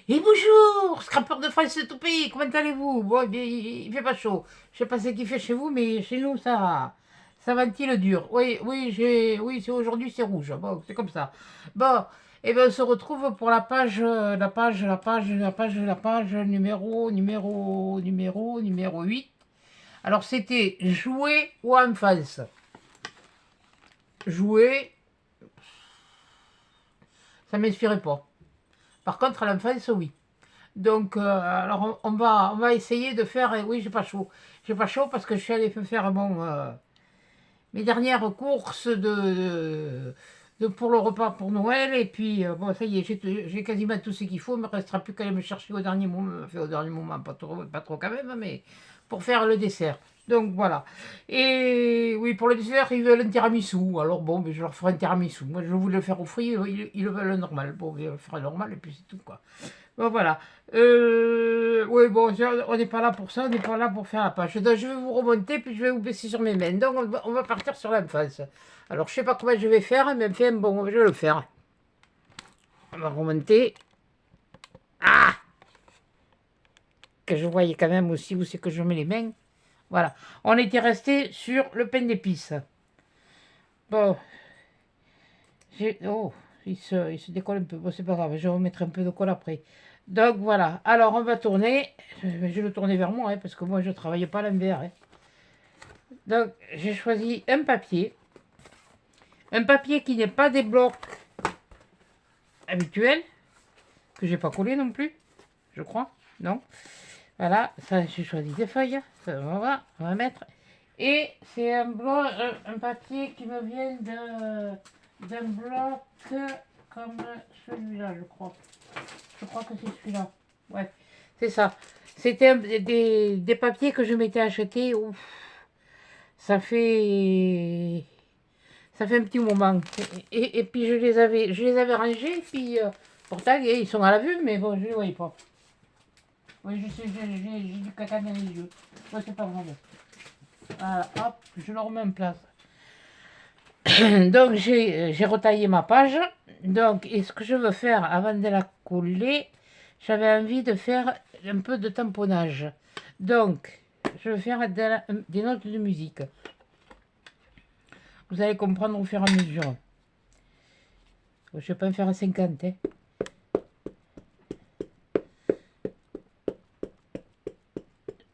Et bonjour, scrapeur de France de tout pays, comment allez-vous? Bon, eh bien, il fait pas chaud. Je sais pas ce qu'il fait chez vous, mais chez nous, ça ventile dur. Oui, oui, oui, c'est aujourd'hui, c'est rouge. Bon, c'est comme ça. Bon, et ben, on se retrouve pour la page numéro 8. Alors, c'était jouer ou enfance. Jouer, ça m'inspirait pas. Par contre, à l'enfance, oui. Donc, alors on va essayer de faire. Oui, j'ai pas chaud. J'ai pas chaud parce que je suis allé faire mes dernières courses pour le repas pour Noël. Et puis, bon, ça y est, j'ai quasiment tout ce qu'il faut. Il me restera plus qu'à aller me chercher au dernier moment. Enfin, au dernier moment, pas trop quand même, mais pour faire le dessert. Donc voilà. Et oui, pour le dessert, ils veulent un tiramisu. Alors bon, mais je leur ferai un tiramisu. Moi, je voulais le faire au fruits, ils le veulent normal. Bon, je le ferai normal et puis c'est tout, quoi. Bon, voilà. Oui, bon, on n'est pas là pour ça, on n'est pas là pour faire la page. Donc, je vais vous remonter, puis je vais vous baisser sur mes mains. Donc, on va partir sur l'enfance. Alors, je sais pas comment je vais faire, mais enfin, bon, je vais le faire. On va remonter. Ah, que je voyais quand même aussi où c'est que je mets les mains. Voilà. On était resté sur le pain d'épices. Bon, oh, il se décolle un peu. Bon, c'est pas grave, je vais remettre un peu de colle après. Donc voilà, alors on va tourner. Je vais le tourner vers moi, hein, parce que moi je ne travaille pas à l'envers. Hein. Donc j'ai choisi un papier. Un papier qui n'est pas des blocs habituels, que j'ai pas collé non plus, je crois. Non. Voilà, ça j'ai choisi des feuilles. Ça, on va mettre. Et c'est un papier qui me vient d'un bloc comme celui-là, je crois. Je crois que c'est celui-là. Ouais, c'est ça. C'était des papiers que je m'étais acheté. Ouf, ça fait ça fait un petit moment. Et puis je les avais rangés. Et puis pourtant ils sont à la vue, mais bon, je les voyais pas. Oui, je sais, j'ai du caca dans les yeux. Ouais, c'est pas grave. Voilà, hop, je le remets en place. Donc j'ai retaillé ma page. Donc, et ce que je veux faire avant de la coller, j'avais envie de faire un peu de tamponnage. Donc, je vais faire des notes de musique. Vous allez comprendre au fur et à mesure. Je ne vais pas en faire 50. Hein.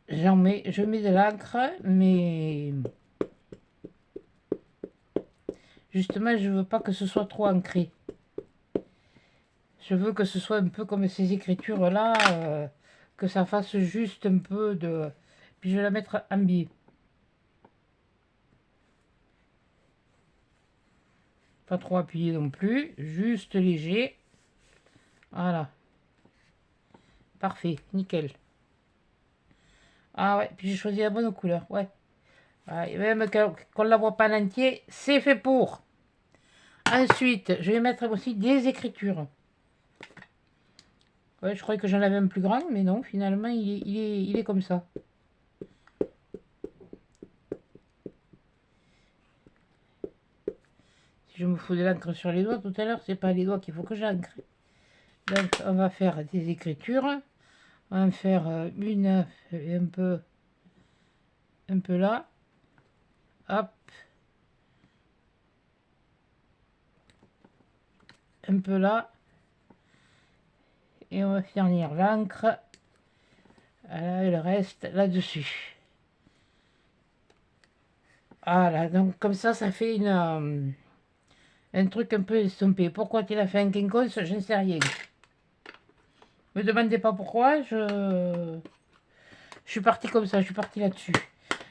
Je mets de l'encre, mais justement, je veux pas que ce soit trop ancré. Je veux que ce soit un peu comme ces écritures-là, que ça fasse juste un peu de... Puis je vais la mettre en biais. Pas trop appuyé non plus, juste léger. Voilà. Parfait, nickel. Ah ouais, puis j'ai choisi la bonne couleur, ouais. Ah, et même qu'on ne la voit pas en entier, c'est fait pour. Ensuite, je vais mettre aussi des écritures. Ouais, je croyais que j'en avais un plus grand, mais non, finalement, il est comme ça. Si je me fous de l'encre sur les doigts tout à l'heure, c'est pas les doigts qu'il faut que j'encre. Donc, on va faire des écritures. On va en faire une un peu là. Hop. Un peu là. Et on va finir l'encre. Voilà, et le reste là-dessus. Voilà, donc comme ça fait un truc un peu estompé. Pourquoi tu l'as fait un quinconce, je ne sais rien. Me demandez pas pourquoi, je suis partie comme ça, je suis partie là-dessus.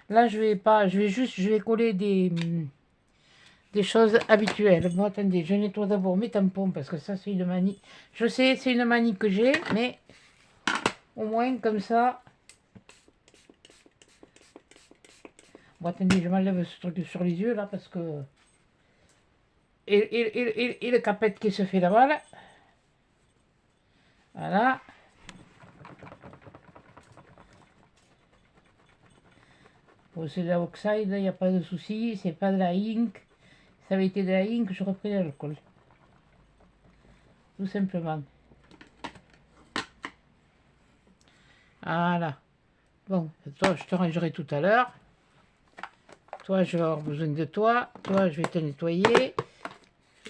Là, je vais coller des choses habituelles. Bon, attendez, je nettoie d'abord mes tampons parce que ça, c'est une manie. Je sais, c'est une manie que j'ai, mais au moins comme ça. Bon, attendez, je m'enlève ce truc sur les yeux là parce que. Et le capette qui se fait là-bas, là. Voilà. Bon, c'est de la oxide, il n'y a pas de souci, c'est pas de la ink. Si ça avait été de la ink, j'aurais pris de l'alcool. Tout simplement. Voilà. Bon, toi, je te rangerai tout à l'heure. Toi, je vais avoir besoin de toi. Toi, je vais te nettoyer.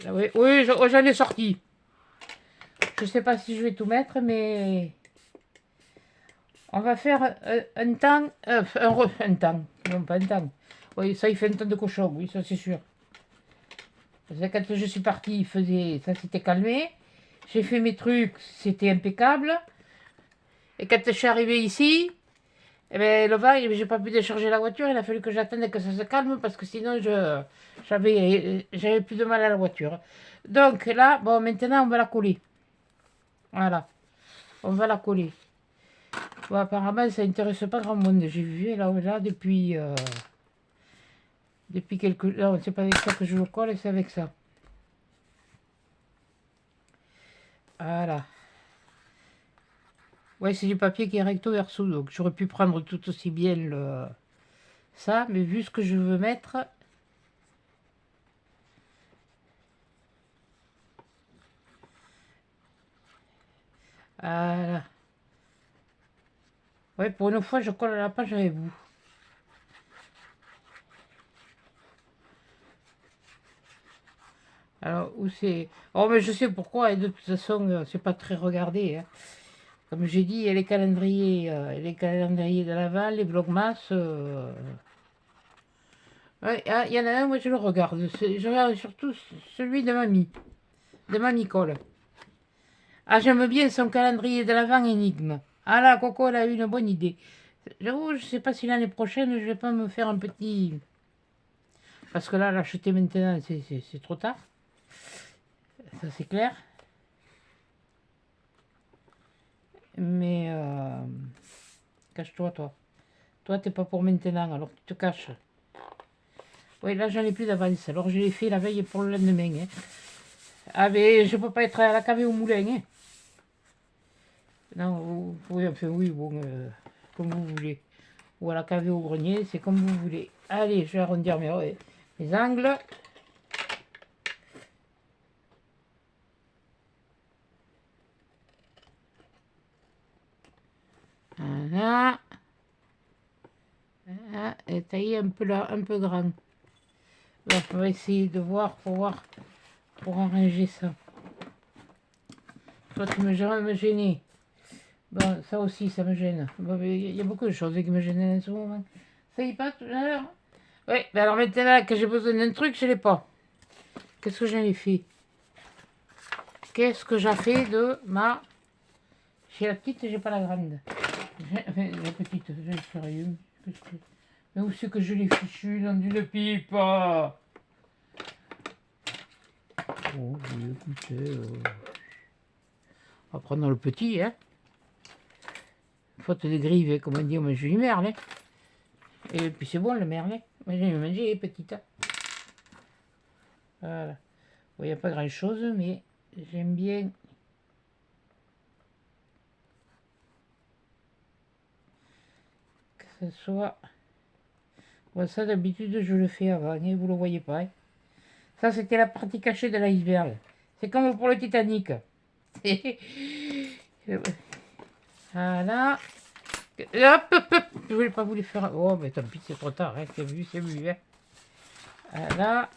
Là, oui, oui, j'en ai sorti. Je sais pas si je vais tout mettre, mais on va faire un temps, un temps, non pas un temps. Oui, ça, il fait un temps de cochon, oui, ça c'est sûr. Parce que quand je suis partie, il faisait, ça s'était calmé. J'ai fait mes trucs, c'était impeccable. Et quand je suis arrivée ici, eh ben, le vent, j'ai pas pu décharger la voiture. Il a fallu que j'attende que ça se calme parce que sinon, j'avais plus de mal à la voiture. Donc là, bon, maintenant, on va la coller. Voilà, on va la coller. Bon, apparemment, ça intéresse pas grand monde. J'ai vu là depuis quelques... Non, c'est pas avec ça que je le colle, c'est avec ça. Voilà. Ouais, c'est du papier qui est recto verso, donc j'aurais pu prendre tout aussi bien ça, mais vu ce que je veux mettre... Voilà. Ouais, pour une fois, je colle la page avec vous. Alors, où c'est... Oh, mais je sais pourquoi, et de toute façon, c'est pas très regardé, hein. Comme j'ai dit, il y a les calendriers de Laval, les Vlogmas. Ouais, ah, il y en a un, moi je le regarde. Je regarde surtout celui de Mamie Cole. Ah, j'aime bien son calendrier de l'Avent énigme. Ah là, Coco, elle a eu une bonne idée. J'avoue, je sais pas si l'année prochaine, je vais pas me faire un petit... Parce que là, l'acheter maintenant, c'est trop tard. Ça, c'est clair. Mais... Cache-toi, toi. Toi, t'es pas pour maintenant, alors tu te caches. Oui, là, j'en ai plus d'avance. Alors, je l'ai fait la veille pour le lendemain. Hein. Ah, mais je peux pas être à la cave au moulin. Hein. Non, oui, enfin, oui, bon, comme vous voulez. Ou à la cave au grenier, c'est comme vous voulez. Allez, je vais arrondir mes angles. Voilà. Voilà. Et tailler un peu là, un peu grand. Bon, on va essayer de voir pour arranger ça. Toi, tu me jamais me gêner. Bon, ça aussi, ça me gêne. Bon, il y a beaucoup de choses qui me gênent en ce moment. Ça y est pas tout à l'heure? Oui, mais alors maintenant que j'ai besoin d'un truc, je l'ai pas. Qu'est-ce que j'en ai fait? Qu'est-ce que j'ai fait de ma... J'ai la petite et j'ai pas la grande. Enfin, la petite, j'ai sérieux. Mais où c'est que je l'ai fichu dans une pipe? Oh, oui, écoutez, on va prendre le petit, hein. Faute de grive, comme on dit, moi je lui merle. Hein. Et puis c'est bon le merle. Moi j'ai mangé les petites. Voilà. Il n'y a pas grand chose, mais j'aime bien. Que ce soit. Bon, ça d'habitude je le fais avant, hein, vous le voyez pas. Hein. Ça c'était la partie cachée de l'iceberg. C'est comme pour le Titanic. Voilà. Hop, hop, hop. Je voulais pas vous les faire. Oh, mais tant pis, c'est trop tard. Hein. C'est vu. Hein. Voilà.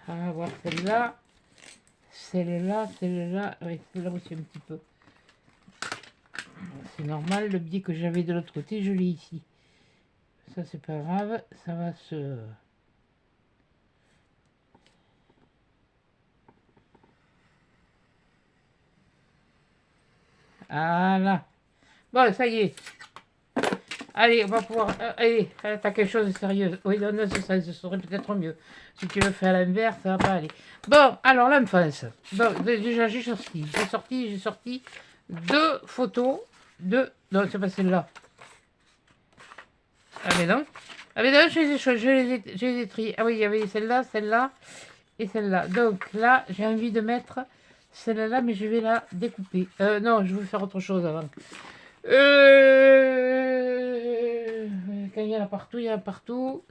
On va voir celle-là. Celle-là. Oui, celle-là aussi un petit peu. C'est normal, le biais que j'avais de l'autre côté, je l'ai ici. Ça, c'est pas grave. Ça va se... Voilà. Bon, ça y est. Allez, on va pouvoir... allez, t'as quelque chose de sérieux. Oui, non, non, ça serait peut-être mieux. Si tu le fais à l'inverse, ça va pas aller. Bon, alors, l'enfance. Bon, déjà, j'ai sorti 2 photos de... Non, c'est pas celle-là. Ah, mais non. Ah, mais non, je les ai triées. Ah oui, il y avait celle-là et celle-là. Donc, là, j'ai envie de mettre celle-là, mais je vais la découper. Non, je veux faire autre chose avant. Quand il y en a partout, il y en a partout.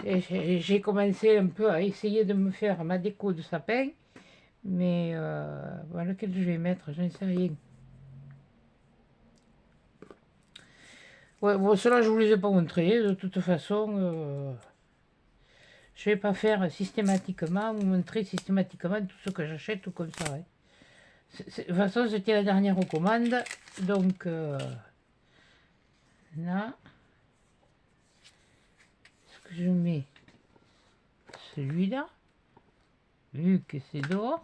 Et j'ai commencé un peu à essayer de me faire ma déco de sapin. Mais lequel je vais mettre, j'en sais rien. Ouais, bon, cela je vous les ai pas montrés. De toute façon, je vais pas faire systématiquement, vous montrer systématiquement tout ce que j'achète ou comme ça. Ouais. De toute façon, c'était la dernière commande. Donc, là, est-ce que je mets celui-là, vu que c'est dehors?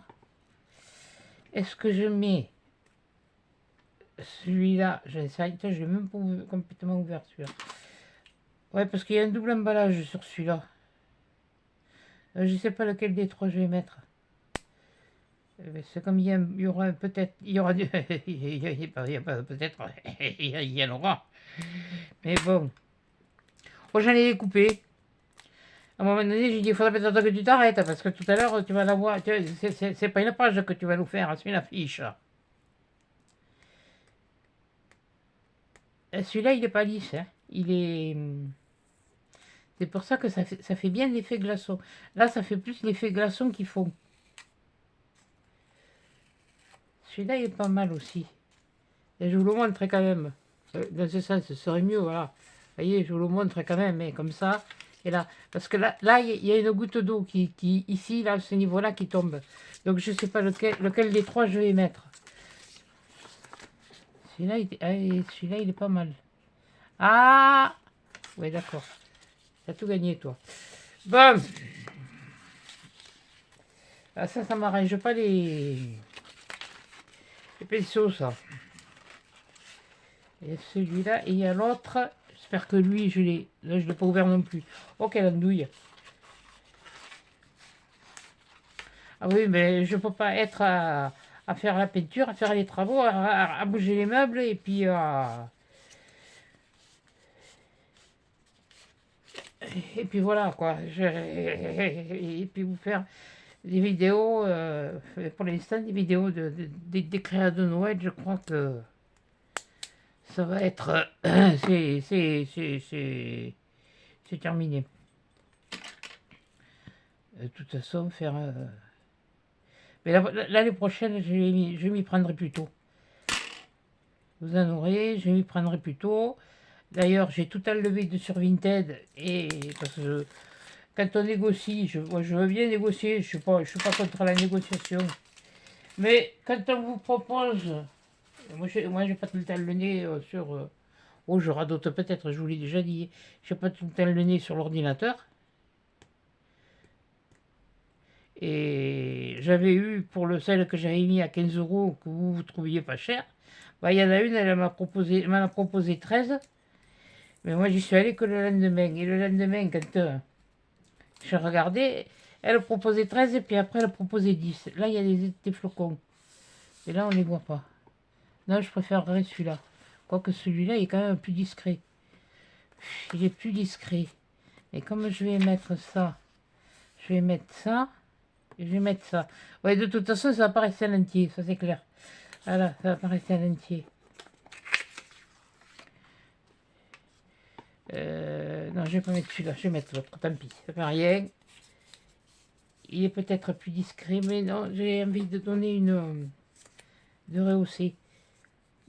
Est-ce que je mets celui-là? Je l'ai même pas complètement ouvert celui-là. Ouais, parce qu'il y a un double emballage sur celui-là. Je sais pas lequel des trois je vais mettre. C'est comme il y aura peut-être, il y aura du, il y a pas peut-être, il y en aura. Mais bon, moi j'en ai découpé. À un moment donné, j'ai dit, il faudrait peut-être que tu t'arrêtes, parce que tout à l'heure, tu vas la voir, c'est pas une page que tu vas nous faire, c'est une affiche. Celui-là, il est pas lisse, hein. Il est... C'est pour ça que ça fait bien l'effet glaçon. Là, ça fait plus l'effet glaçon qu'ils font. Celui-là, il est pas mal aussi. Et je vous le montre quand même. Dans ce sens, ce serait mieux, voilà. Vous voyez, je vous le montre quand même, mais comme ça. Et là, parce que là, il y a une goutte d'eau qui, ici, là, ce niveau-là, qui tombe. Donc, je sais pas lequel des trois je vais mettre. Celui-là, il est pas mal. Ah! Ouais, d'accord. T'as tout gagné, toi. Bon. Ah, ça m'arrange pas les pinceaux, ça. Et celui-là, et il y a l'autre. J'espère que lui, je l'ai. Là, je ne l'ai pas ouvert non plus. Oh, quelle andouille. Ah oui, mais je ne peux pas être à faire la peinture, à faire les travaux, à bouger les meubles et puis et puis voilà quoi. Et puis vous faire des vidéos, pour l'instant des vidéos des créas de Noël, je crois que ça va être c'est terminé. De toute façon, faire mais l'année prochaine, je m'y prendrai plus tôt. Vous en aurez, je m'y prendrai plus tôt. D'ailleurs, j'ai tout enlevé de sur Vinted et parce que quand on négocie, moi, je veux bien négocier, je suis pas contre la négociation. Mais quand on vous propose, moi j'ai pas tout le temps le nez sur. Oh, je radote peut-être, je vous l'ai déjà dit, j'ai pas tout le temps le nez sur l'ordinateur. Et j'avais eu pour le sel que j'avais mis à 15 euros que vous trouviez pas cher. Bah, il y en a une, elle m'en a proposé 13. Mais moi, j'y suis allé que le lendemain. Et le lendemain, quand j'ai regardé, elle proposait 13 et puis après, elle proposait 10. Là, il y a des flocons. Et là, on ne les voit pas. Non, je préférerais celui-là. Quoique celui-là, il est quand même plus discret. Il est plus discret. Et comme je vais mettre ça, je vais mettre ça, et je vais mettre ça. Ouais, de toute façon, ça va pas rester à l'entier, ça c'est clair. Voilà, ça va pas rester à l'entier. Non, je vais pas mettre celui-là, je vais mettre l'autre, tant pis, ça fait rien. Il est peut-être plus discret, mais non, j'ai envie de donner une... de rehausser.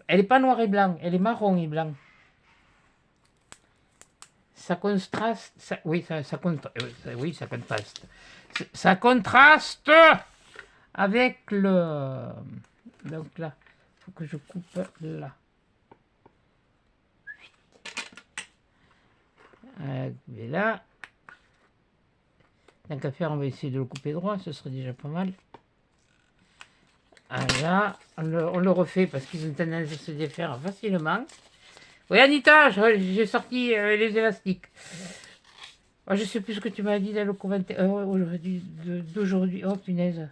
Elle n'est pas noire et blanc, elle est marron et blanc. Ça contraste, oui, ça contraste. Ça contraste avec le... Donc là, il faut que je coupe là. Et là, tant qu'à faire, on va essayer de le couper droit, ce serait déjà pas mal. Là, on le refait parce qu'ils ont tendance à se défaire facilement. Oui, Anita, j'ai sorti les élastiques. Oh, je sais plus ce que tu m'as dit dans le commentaire d'aujourd'hui. Oh, punaise.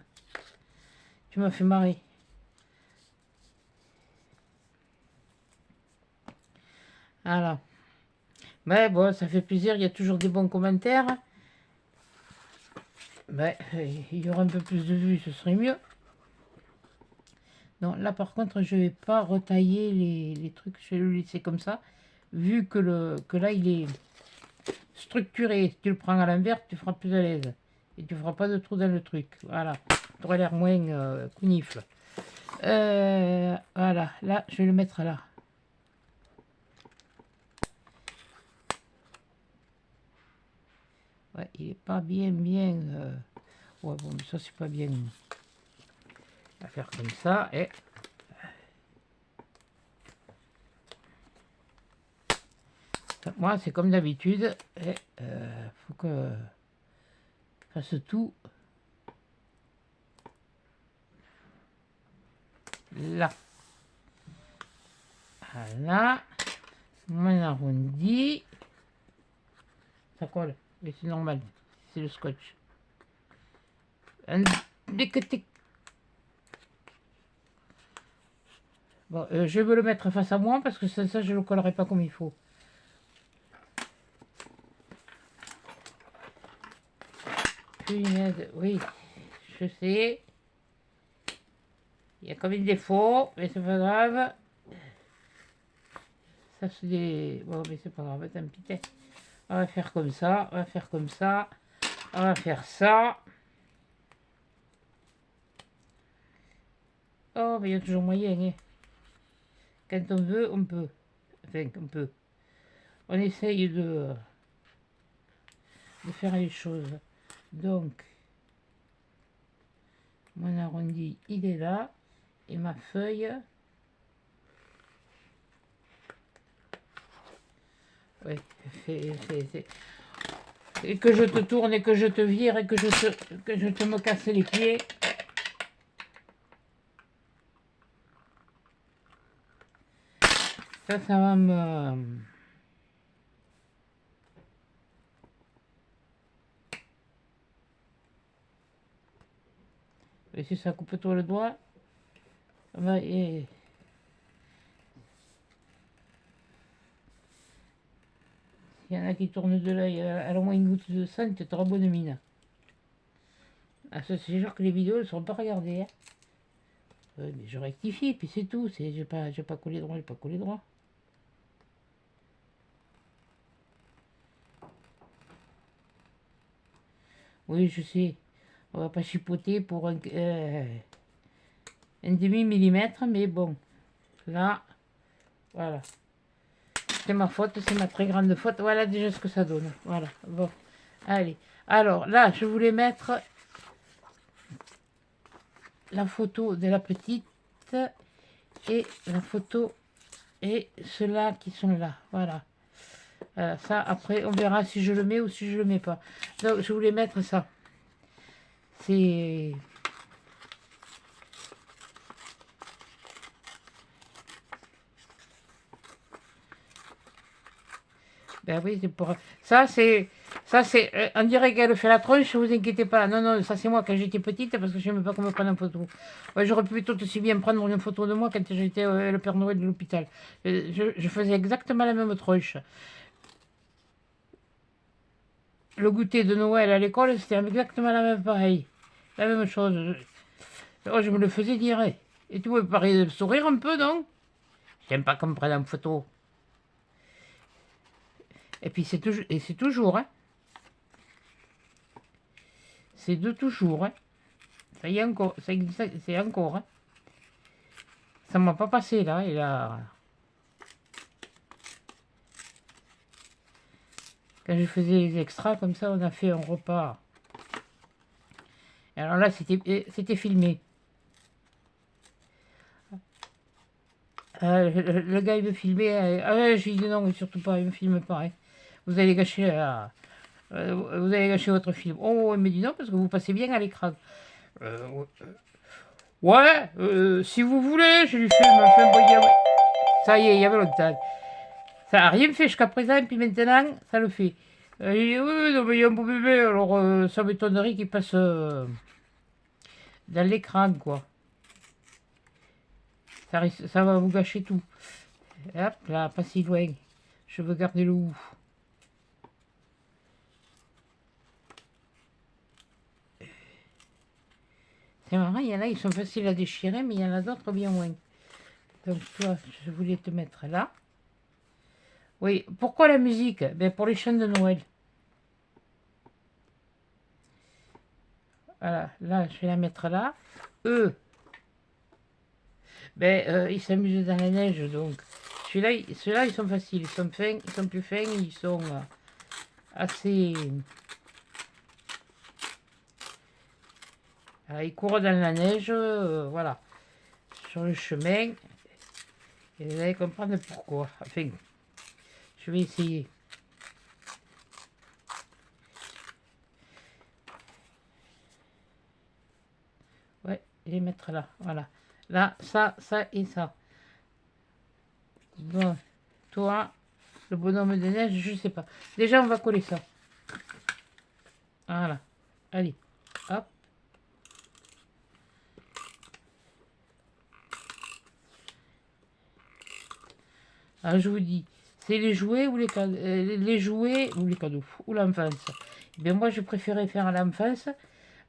Tu m'as fait marrer. Voilà. Mais bon, ça fait plaisir, il y a toujours des bons commentaires. Mais il y aura un peu plus de vues, ce serait mieux. Non, là par contre, je vais pas retailler les trucs, je vais le laisser comme ça. Vu que là, il est structuré. Si tu le prends à l'envers, tu feras plus à l'aise. Et tu feras pas de trou dans le truc. Voilà. Tu auras l'air moins counifle. Voilà. Là, je vais le mettre là. Ouais, il est pas bien. Ouais, bon, mais ça, c'est pas bien. On va faire comme ça. Et moi, c'est comme d'habitude. Et faut que je fasse tout là. Voilà. On arrondit. Ça colle. Mais c'est normal. C'est le scotch. Un tic. Bon, je veux le mettre face à moi parce que ça je le collerai pas comme il faut. Punaise, oui, je sais. Il y a comme des défaut, mais c'est pas grave. Ça c'est des... Bon, mais c'est pas grave, tant pis. On va faire comme ça, on va faire comme ça. On va faire ça. Oh, mais il y a toujours moyen, hein. Quand on veut, on peut. Enfin, on peut. On essaye de faire les choses. Donc, mon arrondi, il est là. Et ma feuille... Oui, et que je te tourne et que je te vire et que je te me casse les pieds. Ça va me... Et si ça coupe toi le doigt, et... Il y en a qui tournent de l'œil, elle a au moins une goutte de sang, tu auras bonne mine. Ah, ça, c'est sûr que les vidéos ne seront pas regardées. Hein. Mais je rectifie, puis c'est tout. J'ai pas collé droit, j'ai pas collé droit. Oui, je sais. On va pas chipoter pour un demi-millimètre, mais bon. Là, voilà. C'est ma faute, c'est ma très grande faute. Voilà déjà ce que ça donne. Voilà, bon. Allez. Alors, là, je voulais mettre la photo de la petite et la photo et ceux-là qui sont là. Voilà. Ça, après, on verra si je le mets ou si je le mets pas. Donc, je voulais mettre ça. C'est... Ben oui, c'est pour... Ça, c'est... On dirait qu'elle fait la tronche, vous inquiétez pas. Non, non, ça c'est moi quand j'étais petite, parce que je n'aimais pas qu'on me prenne en photo. Ouais, j'aurais pu plutôt aussi bien prendre une photo de moi quand j'étais le Père Noël de l'hôpital. Je faisais exactement la même tronche. Le goûter de Noël à l'école, c'était exactement la même pareil. La même chose. Je me le faisais dire. Et tu me paraît de sourire un peu, non? J'aime pas qu'on me prenne en photo. Et puis c'est toujours, hein. C'est de toujours, hein. Ça y est encore, ça existe, c'est encore, hein. Ça m'a pas passé là, et là. Quand je faisais les extras comme ça, on a fait un repas. Alors là, c'était filmé. Le gars il veut filmer. Je lui dis non, surtout pas, il me filme pas. Hein. Vous allez gâcher votre film. Oh, il me dit non parce que vous passez bien à l'écran. Ouais, si vous voulez, je lui filme. Enfin, bon, ça y est, il y avait longtemps. Ça n'a rien fait jusqu'à présent, et puis maintenant, ça le fait. Il dit, oui, non, mais il y a un beau bébé, alors ça m'étonnerait qu'il passe dans l'écran, quoi. Ça va vous gâcher tout. Hop, là, pas si loin. Je veux garder le où. C'est marrant, il y en a, ils sont faciles à déchirer, mais il y en a d'autres bien moins. Donc, toi, je voulais te mettre là. Oui, pourquoi la musique? Ben, pour les chants de Noël. Voilà, là, je vais la mettre là. Eux, ben, ils s'amusent dans la neige, donc. Ceux-là, ils sont faciles. Ils sont fins, ils sont plus fins, ils sont assez... Il court dans la neige, voilà, sur le chemin. Et vous allez comprendre pourquoi. Enfin, je vais essayer. Ouais, les mettre là, voilà. Là, ça et ça. Bon, toi, le bonhomme de neige, je sais pas. Déjà, on va coller ça. Voilà. Allez, hop. Alors, je vous dis, c'est les jouets ou les cadeaux, les jouets ou les cadeaux, ou l'enfance. Eh bien, moi, je préférais faire l'enfance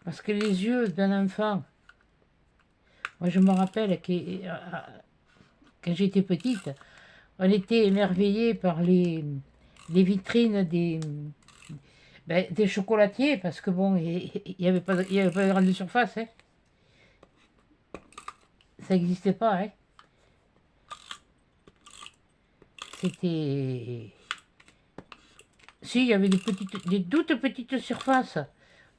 parce que les yeux d'un enfant, moi, je me rappelle que quand j'étais petite, on était émerveillés par les vitrines des chocolatiers parce que bon, il n'y avait pas de grande surface, hein. Ça n'existait pas, hein. C'était... Si, il y avait des toutes petites surfaces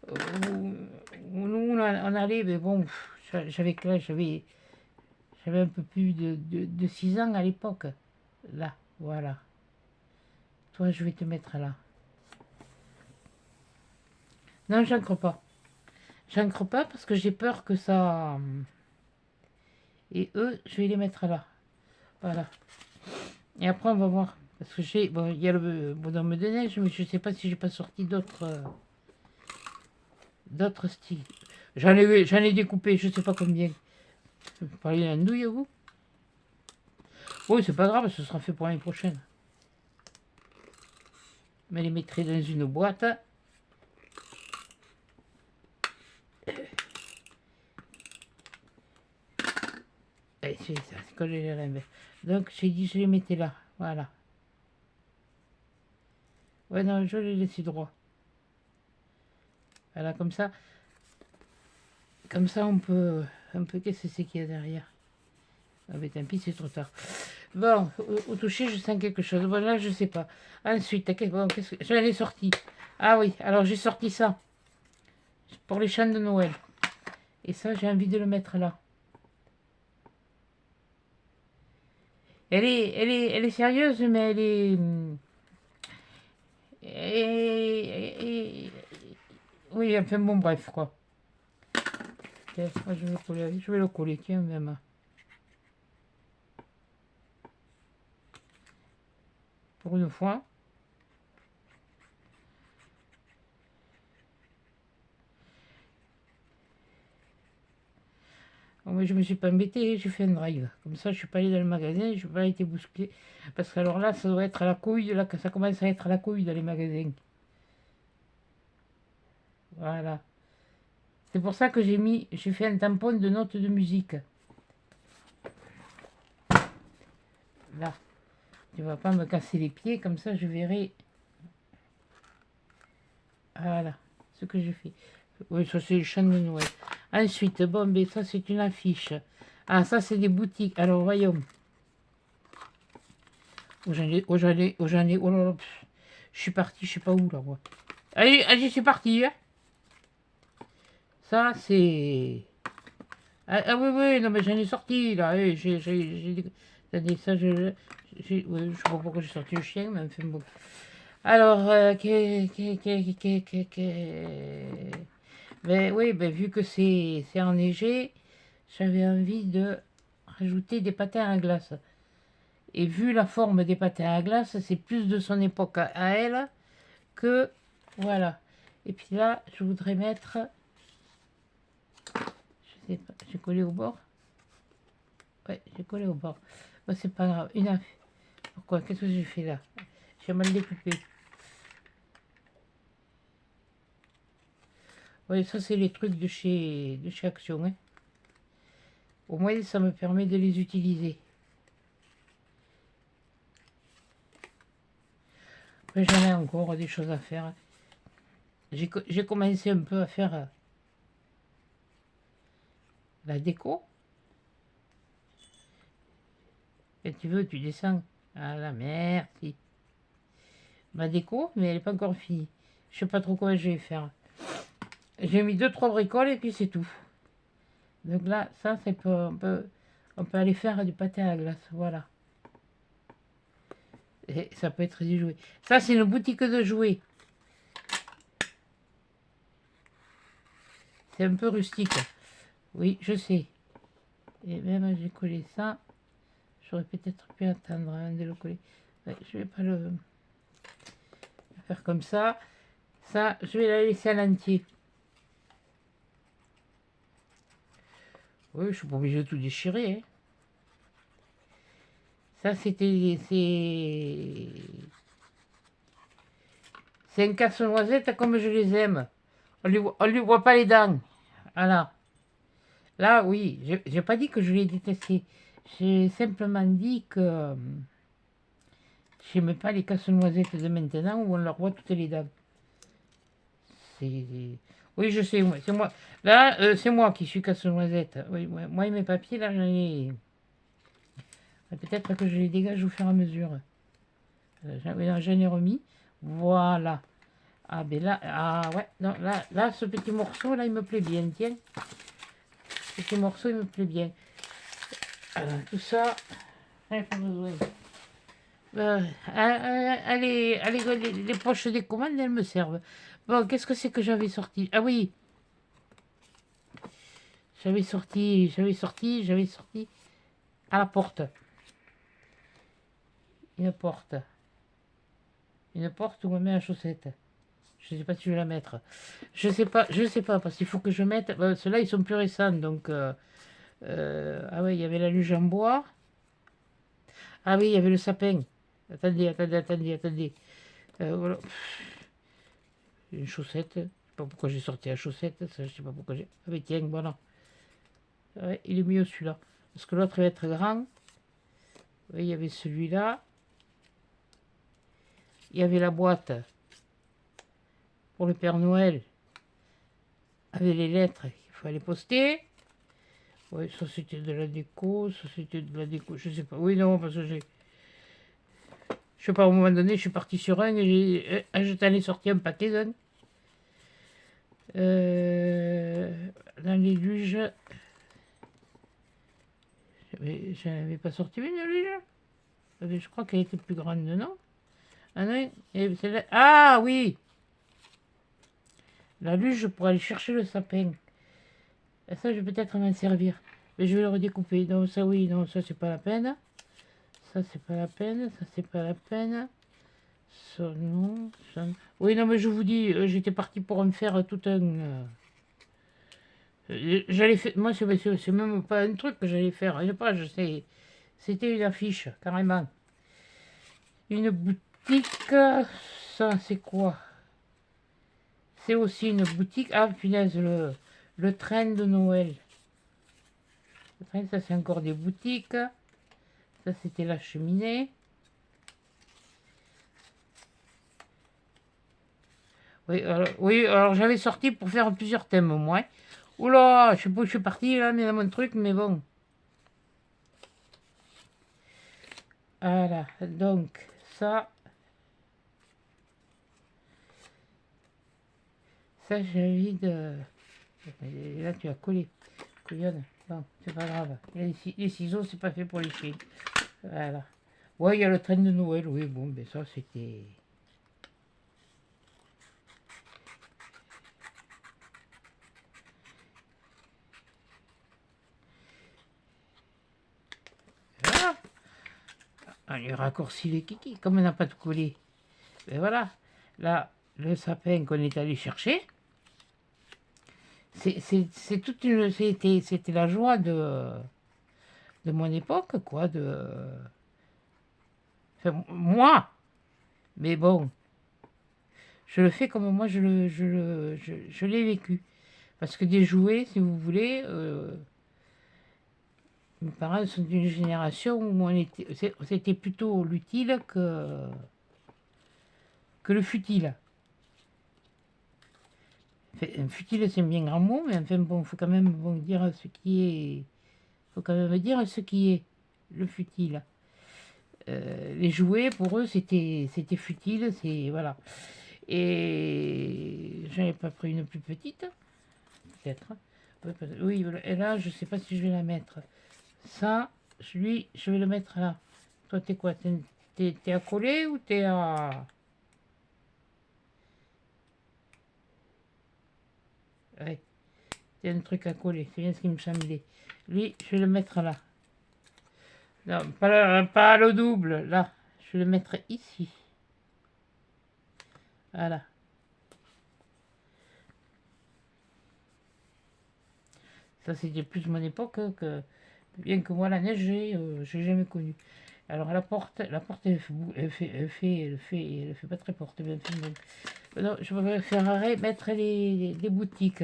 où nous on allait, mais bon, j'avais que là, j'avais un peu plus de 6 ans à l'époque. Là, voilà. Toi, je vais te mettre là. Non, j'ancre pas. J'ancre pas parce que j'ai peur que ça... Et eux, je vais les mettre là. Voilà. Et après, on va voir. Parce que j'ai... Bon, il y a le bonhomme de neige, mais je sais pas si j'ai pas sorti d'autres styles. J'en ai découpé, je sais pas combien. Vous parlez d'andouille, vous? Oui, c'est pas grave, ce sera fait pour l'année prochaine. Je les mettrai dans une boîte. Et c'est ça, c'est collé les rêves. Donc j'ai dit je les mettais là, voilà. Ouais non, je les laisse droit. Voilà, comme ça. Comme ça on peut... Un peu qu'est-ce que c'est qu'il y a derrière. Ah mais tant pis, c'est trop tard. Bon, au toucher, je sens quelque chose. Bon là, je sais pas. Ensuite, bon, qu'est-ce que... J'en ai sorti. Ah oui, alors j'ai sorti ça. Pour les chants de Noël. Et ça, j'ai envie de le mettre là. Elle est sérieuse, mais elle est... Oui, enfin bon, bref, quoi. Tiens, moi, je vais le coller, tiens, même. Pour une fois. Bon, mais je me suis pas embêté, j'ai fait un drive. Comme ça, je suis pas allé dans le magasin, je n'ai pas été bousculé. Parce que alors là, ça doit être à la couille, là, que ça commence à être à la couille dans les magasins. Voilà. C'est pour ça que j'ai fait un tampon de notes de musique. Là. Tu vas pas me casser les pieds, comme ça je verrai. Voilà, ce que je fais. Oui, ça c'est le chant de Noël. Ensuite, bon, mais ça c'est une affiche. Ah, ça c'est des boutiques. Alors, voyons. Oh, oh là là, je suis parti, je sais pas où là, moi. Allez, allez, c'est parti, hein. Ça c'est... Ah, oui, oui, non mais j'en ai sorti, là. Attendez, ça oui, je sais pas pourquoi j'ai sorti le chien, mais enfin bon. Alors, ben oui, ben, vu que c'est enneigé, j'avais envie de rajouter des patins à glace. Et vu la forme des patins à glace, c'est plus de son époque à elle que... Voilà. Et puis là, je voudrais mettre... Je sais pas, j'ai collé au bord. Ouais, j'ai collé au bord. Bon, c'est pas grave. Pourquoi? Qu'est-ce que j'ai fait là? J'ai mal découpé. Oui, ça c'est les trucs de chez Action, hein. Au moins ça me permet de les utiliser. Après j'en ai encore des choses à faire. J'ai commencé un peu à faire la déco. Si tu veux, tu descends. Voilà, merci. Ma déco, mais elle n'est pas encore finie. Je sais pas trop quoi je vais faire. J'ai mis 2-3 bricoles et puis c'est tout. Donc là, ça, c'est on peut aller faire du pâté à la glace. Voilà. Et ça peut être des jouets. Ça, c'est une boutique de jouets. C'est un peu rustique. Oui, je sais. Et même, j'ai collé ça. J'aurais peut-être pu attendre avant de le coller. Ouais, je vais pas le faire comme ça. Ça, je vais la laisser à l'entier. Oui, je suis pas obligé de tout déchirer. Hein. Ça, c'est un casse-noisette comme je les aime. On lui voit pas les dents. Voilà. Là, oui, j'ai pas dit que je l'ai détesté. J'ai simplement dit que j'aimais pas les casse-noisettes de maintenant où on leur voit toutes les dents. Oui, je sais, c'est moi. Là, c'est moi qui suis casse-noisette. Oui, moi et mes papiers, là, j'en ai. Peut-être que je les dégage au fur et à mesure. Oui, non, j'en ai remis. Voilà. Ah, ben là, ah ouais, non, là, ce petit morceau, là, il me plaît bien, tiens. Ce petit morceau, il me plaît bien. Alors, tout ça, il pas besoin. Les poches des commandes, elles me servent. Bon, qu'est-ce que c'est que j'avais sorti? Ah oui, j'avais sorti à la porte. Une porte. Une porte où on met la chaussette. Je ne sais pas si je vais la mettre. Je sais pas, parce qu'il faut que je mette. Ceux-là, ils sont plus récents, donc. Ah oui, il y avait la luge en bois. Ah oui, il y avait le sapin. Attendez. Voilà. Une chaussette. Je sais pas pourquoi j'ai sorti la chaussette. Ça, je sais pas pourquoi j'ai. Ah oui, tiens, voilà. Ouais, il est mieux celui-là. Parce que l'autre va être grand. Oui, il y avait celui-là. Il y avait la boîte pour le Père Noël. Avec les lettres qu'il fallait poster. Oui, ça c'était de la déco. Ça c'était de la déco. Je sais pas. Oui, non, parce que j'ai. Je sais pas, à un moment donné, je suis parti sur un et je t'en ai sorti un paquet d'un. Dans les luges. Je n'avais pas sorti une luge. Je crois qu'elle était plus grande, non? Ah non, ah oui! La luge pour aller chercher le sapin. Et ça, je vais peut-être m'en servir. Mais je vais le redécouper. Donc ça, oui, non, ça, c'est pas la peine. Ça, c'est pas la peine. Ça, c'est pas la peine. Ça, non. Ça... Oui, non, mais je vous dis, j'étais parti pour me faire tout un... J'allais faire... Moi, c'est même pas un truc que j'allais faire. Je sais pas, je sais. C'était une affiche, carrément. Une boutique... Ça, c'est quoi? C'est aussi une boutique... Ah, punaise, le train de Noël. Le train, ça, c'est encore des boutiques. Ça, c'était la cheminée. Oui, alors j'avais sorti pour faire plusieurs thèmes au moins. Oula, je sais pas où je suis parti là, mais dans mon truc, mais bon. Voilà, donc ça. Ça, j'ai envie de. Là, tu as collé. Couillonne. Bon, c'est pas grave. Les ciseaux, c'est pas fait pour les chiens. Voilà. Ouais, il y a le train de Noël, oui, bon, mais ça, c'était. Voilà. On lui raccourci les kikis, comme on n'a pas de collé. Et voilà. Là, le sapin qu'on est allé chercher. C'est toute une. C'était la joie de mon époque, quoi. Enfin, moi. Mais bon, je le fais comme moi je l'ai vécu. Parce que des jouets, si vous voulez, mes parents sont d'une génération où c'était plutôt l'utile que le futile. Enfin, un futile, c'est un bien grand mot, mais enfin bon, il faut quand même dire ce qui est. Faut quand même dire ce qui est le futile. Les jouets, pour eux, c'était futile, c'est. Voilà. Et j'en ai pas pris une plus petite, peut-être. Oui, et là, je sais pas si je vais la mettre. Ça, lui, je vais le mettre là. Toi, t'es quoi? T'es à coller ou t'es à... Ouais, t'es un truc à coller. C'est bien ce qui me semblait. Lui, je vais le mettre là. Non, pas le double, là. Je vais le mettre ici. Voilà. Ça, c'était plus mon époque que... Bien que moi, la neige, j'ai jamais connu. Alors, la porte, elle fait pas très porte. Bien, non, je préférerais mettre des boutiques.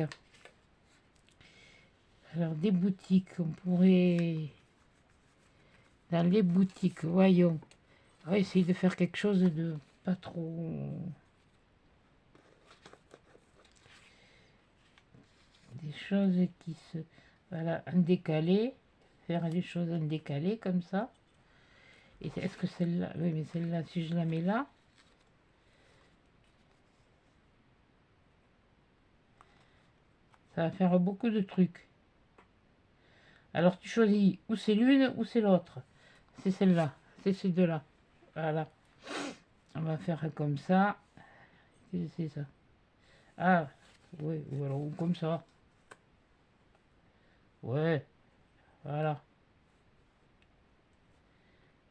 Alors, des boutiques, on pourrait... Dans les boutiques, voyons. On va essayer de faire quelque chose de pas trop... Des choses qui se... Voilà, en décalé. Faire des choses en décalé, comme ça. Et est-ce que celle-là... Oui, mais celle-là, si je la mets là... Ça va faire beaucoup de trucs. Alors, tu choisis ou c'est l'une ou c'est l'autre. C'est celle-là. C'est ces deux-là. Voilà. On va faire comme ça. C'est ça. Ah, oui, ou alors ou comme ça. Ouais, voilà.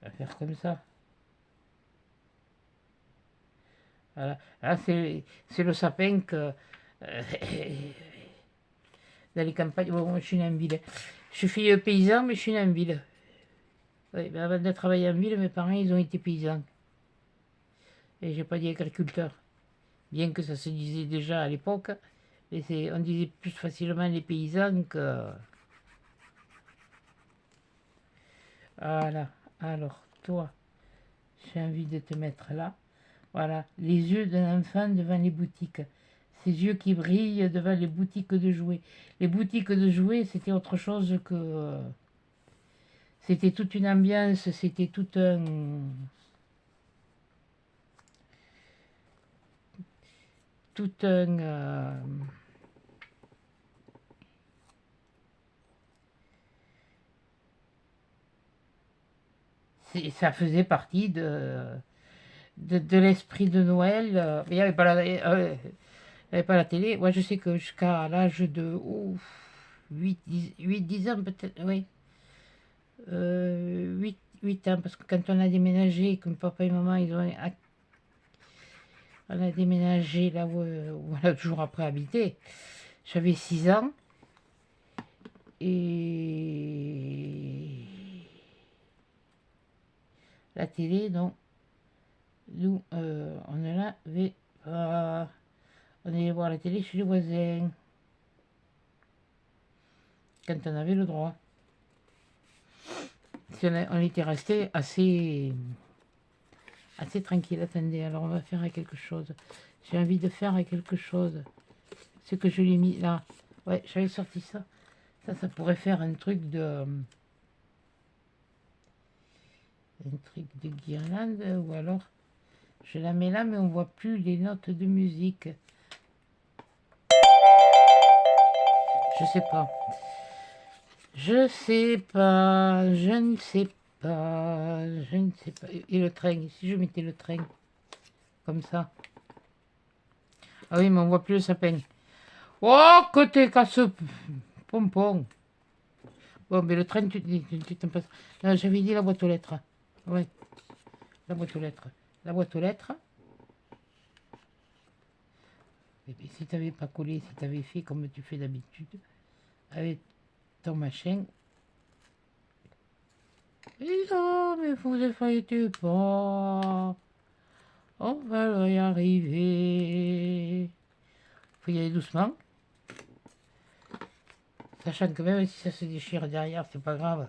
On va faire comme ça. Voilà. Là, c'est le sapin que... dans les campagnes... Bon, moi, je suis né en ville. Je suis fille paysan, mais je suis né en ville. Oui, ben avant de travailler en ville, mes parents, ils ont été paysans. Et j'ai pas dit agriculteur. Bien que ça se disait déjà à l'époque. Mais on disait plus facilement les paysans que... Voilà. Alors, toi, j'ai envie de te mettre là. Voilà. Les yeux d'un enfant devant les boutiques. Ces yeux qui brillent devant les boutiques de jouets. Les boutiques de jouets, c'était autre chose que... C'était toute une ambiance, c'était tout un... Tout un... ça faisait partie de l'esprit de Noël. Il n'y avait pas il y avait pas la télé. Moi, je sais que jusqu'à l'âge de 8-10 ans, peut-être, oui. 8 ans, parce que quand on a déménagé, comme papa et maman, on a déménagé là où on a toujours après habité. J'avais 6 ans. Et la télé, non. Nous, on ne l'avait pas. On allait voir la télé chez les voisins. Quand on avait le droit. On était resté assez tranquille. Attendez, alors on va faire quelque chose. J'ai envie de faire quelque chose. Ce que je lui ai mis là. Ouais, j'avais sorti ça. Ça pourrait faire un truc de... Un truc de guirlande. Ou alors, je la mets là, mais on voit plus les notes de musique. Je sais pas. Je sais pas. Je ne sais pas. Je ne sais pas. Et le train. Si je mettais le train. Comme ça. Ah oui, mais on voit plus le sapin. Oh, côté casse pompon. Bon, mais le train, tu t'en passes. Non, j'avais dit la boîte aux lettres. Ouais, la boîte aux lettres. La boîte aux lettres. Et puis, si tu n'avais pas collé, si tu avais fait comme tu fais d'habitude, avec ton machin. Et non, mais vous ne faites pas. On va y arriver. Faut y aller doucement. Sachant que même si ça se déchire derrière, c'est pas grave.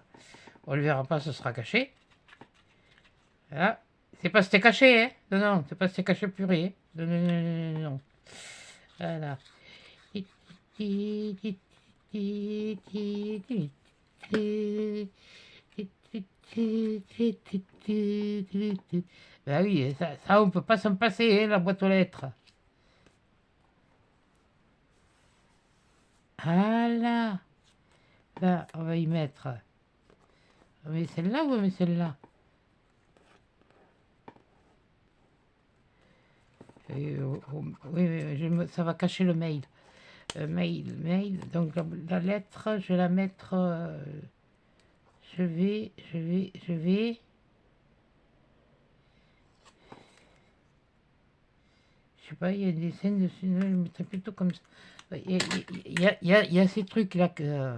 On le verra pas, ce sera caché. Voilà. C'est pas c'était caché, hein. Non, non, c'est pas c'était caché purée. Non, non, non, non, non. Voilà. Ben oui, ça on peut pas s'en passer, hein, la boîte aux lettres. Voilà. Là, on va y mettre. On met celle-là ou on met celle-là? Oui, oui, ça va cacher le mail. Mail. Donc la lettre, je vais la mettre. Je vais. Je sais pas, il y a des scènes dessus. Je le mettrais plutôt comme ça. Il y a ces trucs-là que.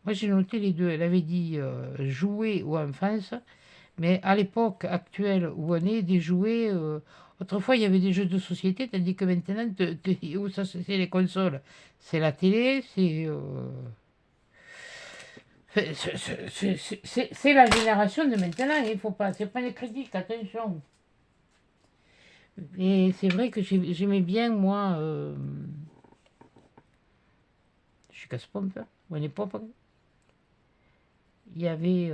Moi, j'ai noté les deux. Elle avait dit jouer ou enfance, mais à l'époque actuelle où on est, des jouets. Autrefois, il y avait des jeux de société, tandis que maintenant, où ça, c'est les consoles. C'est la télé, c'est. C'est la génération de maintenant, il faut pas. C'est pas des critiques, attention. Et c'est vrai que j'aimais bien, moi. Je suis casse-pompe, hein, ou à l'époque. Il y avait.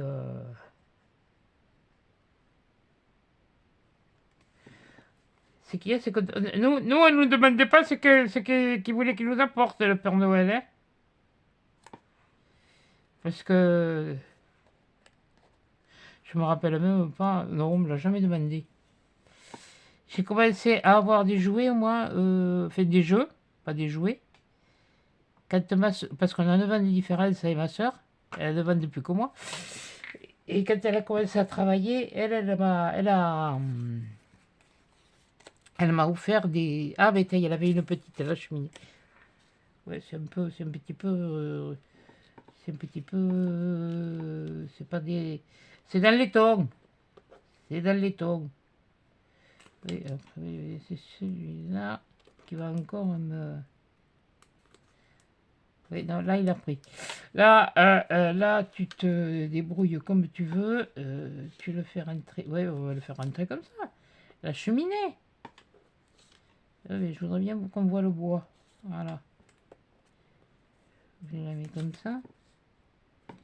Ce qu'il y a, c'est que nous, on ne nous demandait pas qu'il voulait qu'il nous apporte le Père Noël. Hein, parce que je me rappelle même pas. Non, on me l'a jamais demandé. J'ai commencé à avoir des jouets, moi. Fait des jeux, pas des jouets. Parce qu'on a 9 ans de différence avec ma soeur. Elle a 9 ans de plus que moi. Et quand elle a commencé à travailler, elle m'a offert des. Ah, mais elle avait une petite, la cheminée. Ouais, c'est un petit peu. C'est un petit peu. C'est pas des. C'est dans les tons. C'est dans les tons. Oui, après, c'est celui-là qui va encore me. Oui, non, là, il a pris. Là, tu te débrouilles comme tu veux. Tu le fais rentrer. Ouais, on va le faire rentrer comme ça. La cheminée. Je voudrais bien qu'on voit le bois. Voilà. Je la mets comme ça.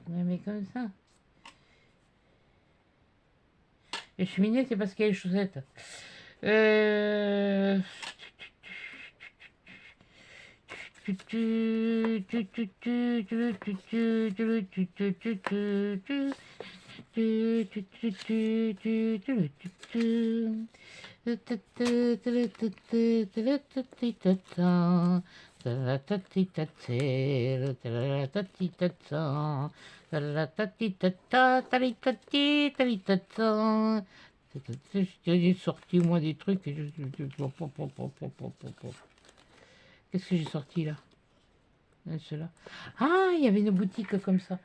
Je la mets comme ça. Les cheminées, c'est parce qu'il y a les chaussettes. J'ai sorti moi des trucs. Qu'est-ce que j'ai sorti là? Cela. Ah, il y avait une boutique comme ça.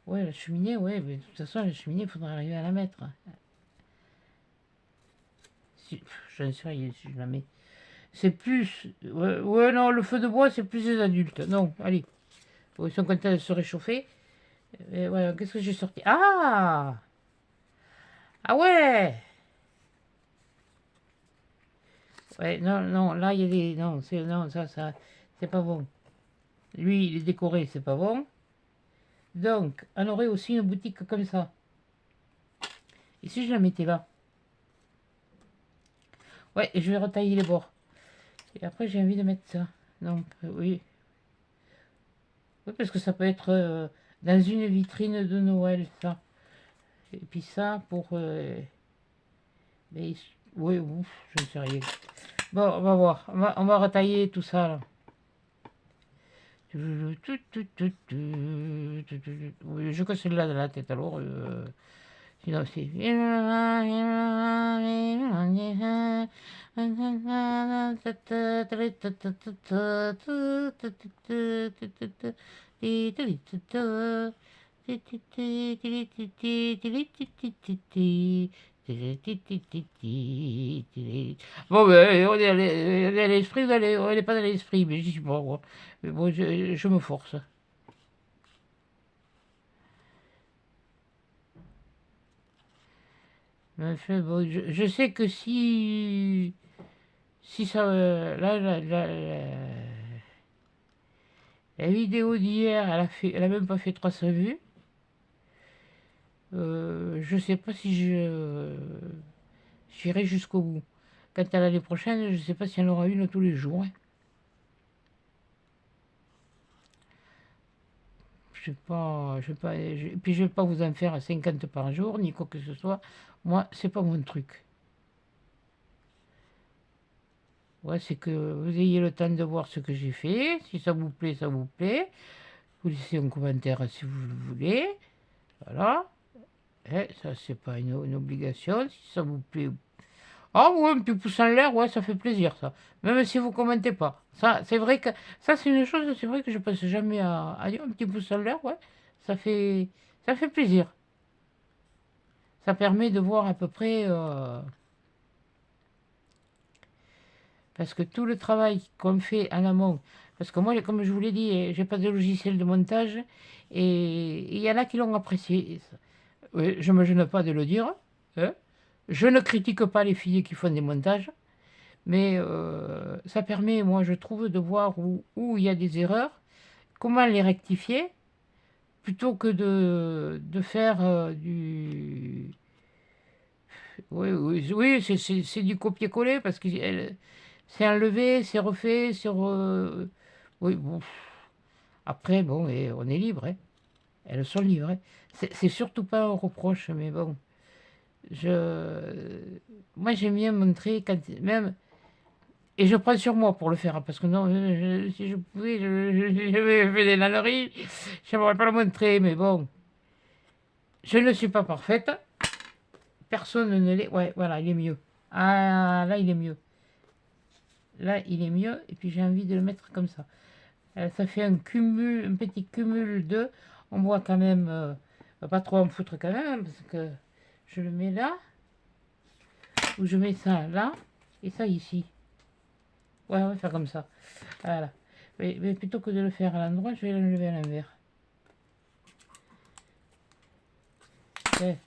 Ouais, la cheminée, ouais, mais de toute façon, la cheminée, il faudrait arriver à la mettre. Si, je ne sais rien si je la mets. C'est plus. Ouais, non, le feu de bois, c'est plus des adultes. Non, allez. Bon, ils sont contents de se réchauffer. Voilà, qu'est-ce que j'ai sorti? Ah! Ah ouais! Ouais, non, non, là, il y a des. Non, non, ça, c'est pas bon. Lui, il est décoré, c'est pas bon. Donc, on aurait aussi une boutique comme ça. Et si je la mettais là? Ouais, et je vais retailler les bords. Et après, j'ai envie de mettre ça. Donc, oui. Oui, parce que ça peut être dans une vitrine de Noël, ça. Et puis ça, pour... mais, oui, ouf, je ne sais rien. Bon, on va voir. On va retailler tout ça, là. Oui, je que celle-là de la tête, alors... sinon, c'est... Bon, ben, on est à l'esprit, on n'est pas dans l'esprit, mais je dis bon, moi. Mais bon, je me force. Enfin, bon, je sais que si ça, la vidéo d'hier, elle a même pas fait 300 vues. Je sais pas si je J'irai jusqu'au bout. Quant à l'année prochaine, je ne sais pas s'il y en aura une tous les jours, hein. Je sais pas, puis je vais pas vous en faire 50 par jour, ni quoi que ce soit. Moi, c'est pas mon truc. Ouais, c'est que vous ayez le temps de voir ce que j'ai fait. Si ça vous plaît, ça vous plaît. Vous laissez un commentaire si vous le voulez. Voilà. Eh, ça, c'est pas une obligation. Si ça vous plaît. Ah ouais, un petit pouce en l'air, ouais, ça fait plaisir, ça. Même si vous commentez pas. Ça, c'est vrai que ça, c'est une chose, c'est vrai que je pense jamais à dire un petit pouce en l'air, ouais. Ça fait, ça fait plaisir. Ça permet de voir à peu près. Parce que tout le travail qu'on fait en amont, parce que moi, comme je vous l'ai dit, j'ai pas de logiciel de montage, et il y en a qui l'ont apprécié. Oui, je ne me gêne pas de le dire, hein. Je ne critique pas les filles qui font des montages, mais ça permet, moi, je trouve, de voir où il y a des erreurs, comment les rectifier, plutôt que de faire du... Oui, oui, oui, c'est du copier-coller, parce que c'est enlevé, c'est refait, oui, bon. Après, bon, et on est libre, hein. Elles sont libres, hein. C'est surtout pas un reproche, mais bon. Je... Moi, j'aime bien montrer, quand même... Et je prends sur moi pour le faire, hein, parce que non, si je pouvais, je fais des nanneries, je n'aimerais pas le montrer, mais bon. Je ne suis pas parfaite. Personne ne l'est. Ouais, voilà, il est mieux. Ah, là, il est mieux. Là, il est mieux. Et puis, j'ai envie de le mettre comme ça. Ça fait un cumul, un petit cumul de... On voit quand même... pas trop en foutre quand même, hein, parce que je le mets là. Ou je mets ça là. Et ça ici. Ouais, on va faire comme ça. Voilà. Mais plutôt que de le faire à l'endroit, je vais l'enlever à l'envers. Ouais,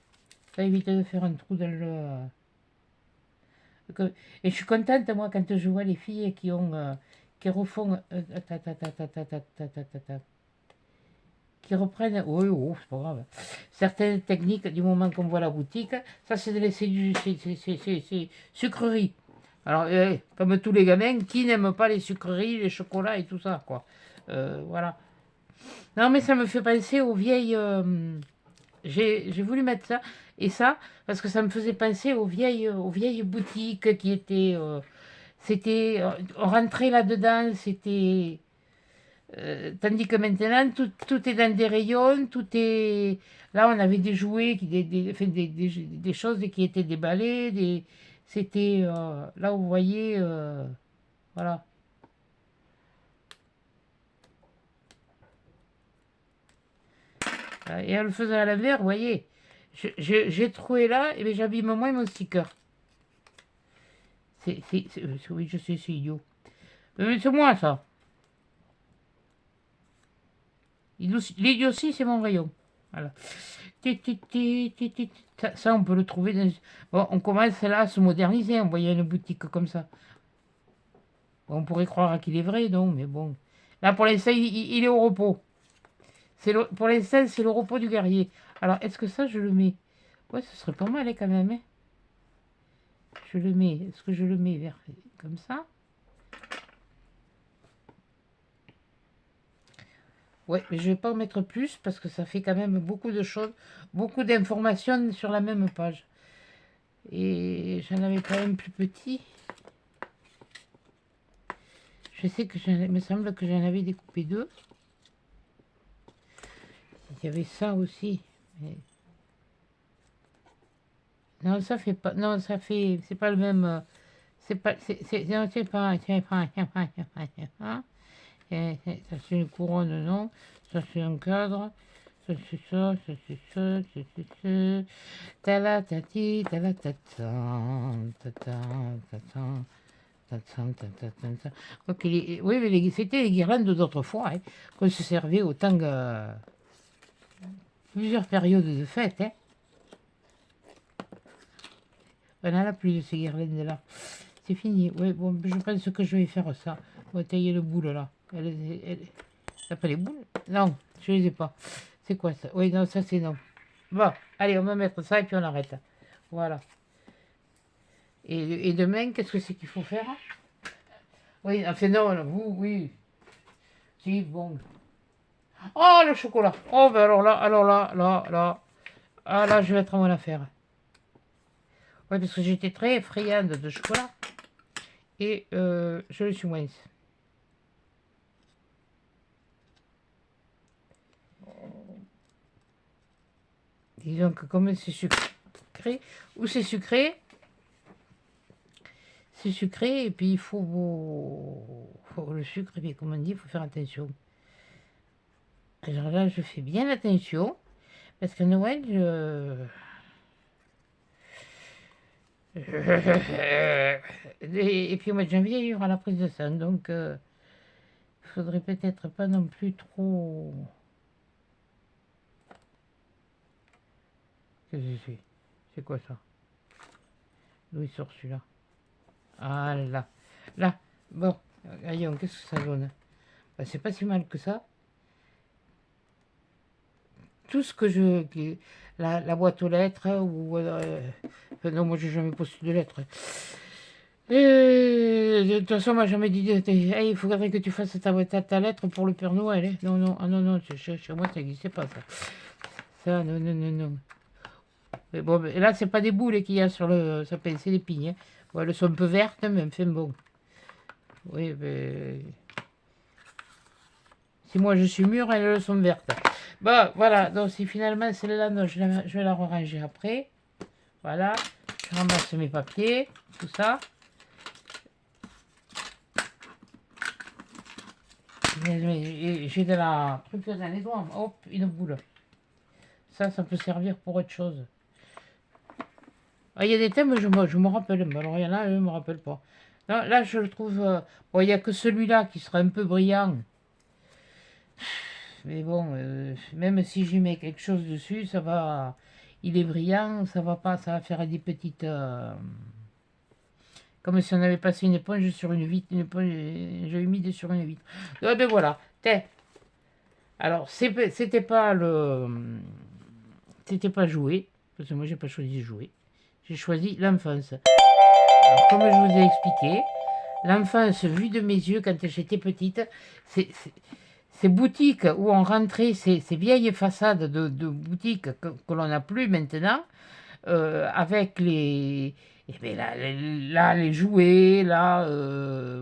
ça évite de faire un trou dans le... Et je suis contente, moi, quand je vois les filles qui ont... qui refont... qui reprennent... Oui, oh, c'est pas grave. Certaines techniques, du moment qu'on voit la boutique, ça c'est sucreries. Alors, comme tous les gamins, qui n'aiment pas les sucreries, les chocolats et tout ça, quoi. Voilà. Non, mais ça me fait penser aux vieilles... j'ai voulu mettre ça et ça, parce que ça me faisait penser aux vieilles boutiques qui étaient... c'était... on rentrait là-dedans, c'était... tandis que maintenant, tout est dans des rayons, tout est... Là, on avait des jouets, enfin, des choses qui étaient déballées, c'était... là, vous voyez... voilà. Et en le faisant à l'envers, vous voyez, j'ai trouvé là, et bien j'abîme moins mon sticker. Oui, je sais, c'est idiot. Mais c'est moi, ça. L'idiotie, c'est mon rayon. Voilà. Ça, on peut le trouver dans... Bon, on commence là à se moderniser, on voyait une boutique comme ça. On pourrait croire qu'il est vrai, non, mais bon. Là, pour l'instant, il est au repos. Pour l'instant, c'est le repos du guerrier. Alors, est-ce que ça, je le mets? Ouais, ce serait pas mal, hein, quand même, hein. Je le mets. Est-ce que je le mets vers comme ça? Ouais, mais je vais pas en mettre plus parce que ça fait quand même beaucoup de choses, beaucoup d'informations sur la même page. Et j'en avais pas un plus petit. Je sais que il me semble que j'en avais découpé deux. Il y avait ça aussi. Mais... non, ça fait pas. Non, ça fait. C'est pas le même. C'est pas. Non, c'est pas. Hein. Ça c'est une couronne, non. Ça c'est un cadre. Ça c'est ça, ça c'est ça, ça c'est ça. Talatati, talatatan, tatan, tatan, tatan, tatan, tatan. Ok, oui, mais c'était les guirlandes d'autrefois, hein, qu'on se servait autant que plusieurs périodes de fête, hein. On n'en a plus de ces guirlandes-là. C'est fini. Oui, bon, je pense que je vais faire ça. On va tailler le boule là. T'as pas les boules? Non, je les ai pas. C'est quoi ça? Oui, non, ça c'est non. Bon, allez, on va mettre ça et puis on arrête. Voilà. Et demain, qu'est-ce que c'est qu'il faut faire? Oui, enfin non, vous, oui. Si, bon. Oh, le chocolat. Oh, ben alors là. Ah là, je vais être en bonne affaire. Oui, parce que j'étais très friande de chocolat. Et je le suis moins. Disons que comme c'est sucré, ou c'est sucré, et puis il faut le sucre, et puis comme on dit, il faut faire attention. Alors là, je fais bien attention, parce que Noël, et puis au mois de janvier, il y aura la prise de sang, donc il faudrait peut-être pas non plus trop... Qu'est-ce que c'est? C'est quoi ça? D'où il sort celui-là? Ah là, là, bon, voyons, qu'est-ce que ça donne? Bah, c'est pas si mal que ça. Tout ce que la boîte aux lettres, ou... enfin, non, moi j'ai jamais posté de lettres. Et, de toute façon, moi j'ai jamais dit, hey, il faudrait que tu fasses ta lettre pour le Père Noël. Hein. Non, non, ah non, non, chez moi ça n'existait pas ça. Ça, non, non, non, non. Mais bon, mais là, c'est pas des boules qu'il y a sur le sapin, c'est des pignes. Hein. Bon, elles sont un peu vertes, mais enfin bon. Oui, mais... Si moi je suis mûre, elles sont vertes. Bon, voilà, donc si finalement celle-là, je vais la ranger après. Voilà, je ramasse mes papiers, tout ça. J'ai de la truc dans les doigts. Hop, une boule. Ça peut servir pour autre chose. Ah, il y a des thèmes, je me rappelle. Mais alors il y en a, je ne me rappelle pas. Là, je le trouve... bon, il n'y a que celui-là qui sera un peu brillant. Mais bon, même si j'y mets quelque chose dessus, ça va... Il est brillant, ça va pas, ça va faire des petites... comme si on avait passé une éponge sur une vitre, une éponge, j'ai mis sur une vitre. Ah ben voilà, alors c'était pas le... C'était pas jouer, parce que moi j'ai pas choisi jouer. J'ai choisi l'enfance. Alors comme je vous ai expliqué, l'enfance vue de mes yeux quand j'étais petite, ces boutiques où on rentrait, ces vieilles façades de boutiques que l'on n'a plus maintenant, avec les... Et bien là, les jouets, là,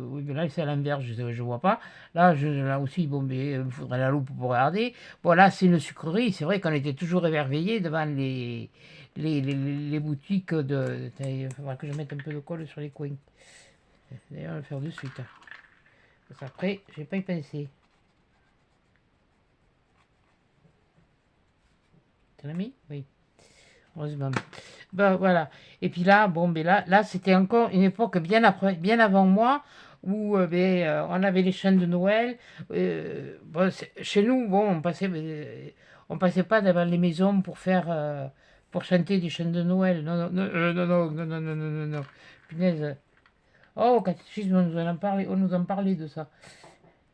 oui, mais là c'est à l'envers, je ne vois pas. Là aussi, bon, mais il faudrait la loupe pour regarder. Bon, là, c'est une sucrerie. C'est vrai qu'on était toujours émerveillés devant les boutiques de. Il faudra que je mette un peu de colle sur les coins. D'ailleurs, on va le faire de suite. Parce qu'après, je n'ai pas y pensé. T'en as mis? Oui. Heureusement. Ben voilà. Et puis là, bon, ben là c'était encore une époque bien avant moi, où on avait les chants de Noël. Bon, chez nous, bon, on passait pas devant les maisons pour chanter des chants de Noël. Non, non, non, non, non, non, non, non, non, non, non. Punaise. Oh, au catéchisme, on nous en parlait de ça.